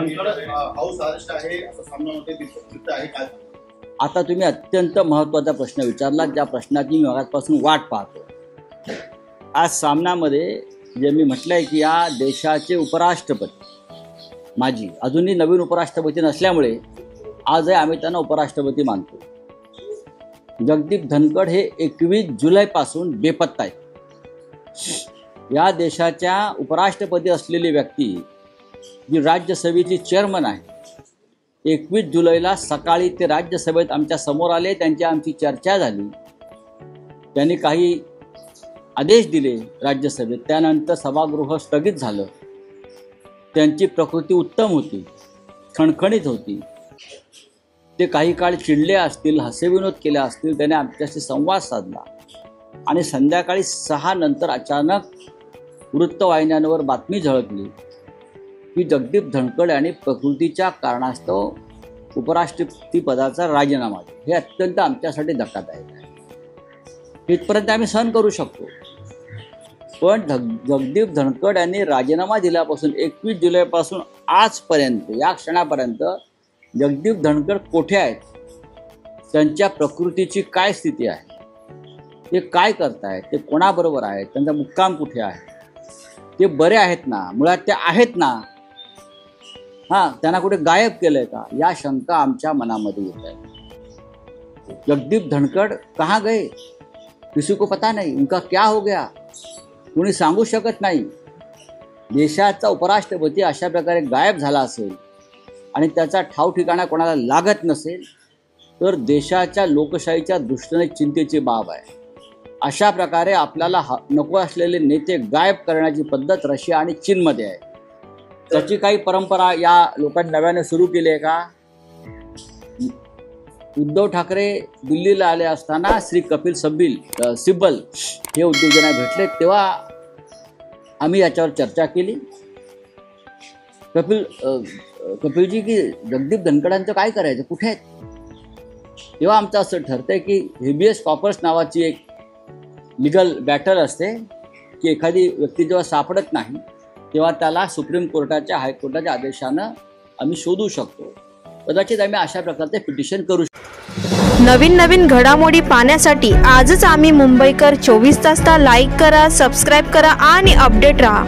House arrest आहे असं सामनामध्ये दिसत आहे काय? आता तुम्ही अत्यंत महत्त्वाचा प्रश्न विचारला, ज्या प्रश्नाची मी मगापासून वाट पाहतो. आज सामनामध्ये जे मी म्हटलंय की या देशाचे उपराष्ट्रपती माजी अजूनही नवीन उपराष्ट्रपती नसल्यामुळे आजही आम्ही त्यांना उपराष्ट्रपती मानतो. जगदीप धनखड हे 21 जुलैपासून बेपत्ता आहेत. या देशाच्या उपराष्ट्रपती असलेली व्यक्ती जी राज्यसभेची चेअरमन आहे, 21 जुलैला सकाळी ते राज्यसभेत आमच्या समोर आले. त्यांची आमची चर्चा झाली. त्यांनी काही आदेश दिले राज्यसभेत. त्यानंतर सभागृह स्थगित झालं. त्यांची प्रकृती उत्तम होती, खणखणीत होती. ते काही काळ चिडले असतील, हसेविनोद केले असतील. त्याने आमच्याशी संवाद साधला आणि संध्याकाळी 6 नंतर अचानक वृत्तवाहिन्यांवर बातमी झळकली की जगदीप धनखड यांनी प्रकृतीच्या कारणास्तव उपराष्ट्रपती पदाचा राजीनामा दिला. हे अत्यंत आमच्यासाठी धक्कादायक आहे. इथपर्यंत आम्ही सहन करू शकतो, पण जगदीप धनखड यांनी राजीनामा दिल्यापासून 21 जुलैपासून आजपर्यंत या क्षणापर्यंत जगदीप धनखड कुठे आहेत, त्यांच्या प्रकृतीची काय स्थिती आहे, ते काय करतायत, ते कोणाबरोबर आहेत, त्यांचा मुक्काम कुठे आहे, ते बरे आहेत ना, मुळात ते आहेत ना, त्यांना कुठे गायब केलंय का, या शंका आमच्या मनामध्ये येत आहेत. जगदीप धनखड कहाँ गए, किसी को पता नहीं, उनका क्या हो गया, कोणी सांगू शकत नाही. देशाचा उपराष्ट्रपती अशा प्रकारे गायब झाला असेल आणि त्याचा ठाव ठिकाणा कोणाला लागत नसेल तर देशाच्या लोकशाहीच्या दृष्टीने चिंतेची बाब आहे. अशा प्रकारे आपल्याला नको असलेले नेते गायब करण्याची पद्धत रशिया आणि चीनमध्ये आहे. त्याची काही परंपरा या लोकांनी नव्याने सुरू केली आहे का? उद्धव ठाकरे दिल्लीला आले असताना श्री कपिल सिब्बल हे उद्योजकांना भेटले, तेव्हा आम्ही याच्यावर चर्चा केली. कपिलजी की जगदीप धनखडांचं काय करायचं, कुठे आहेत? तेव्हा आमचं असं ठरतंय की हेबियस कॉर्पस नावाची एक लिगल बॅटल असते की एखादी व्यक्ती जेव्हा सापडत नाही तेव्हा त्याला सुप्रीम कोर्टाच्या हायकोर्टाच्या आदेशानं आम्ही शोधू शकतो. कदाचित आम्ही अशा प्रकारचे पिटिशन करू शकतो. नवीन घडामोडी पाहण्यासाठी आजच आम्ही मुंबईकर 24 तासला लाईक करा, सबस्क्राईब करा आणि अपडेट रहा.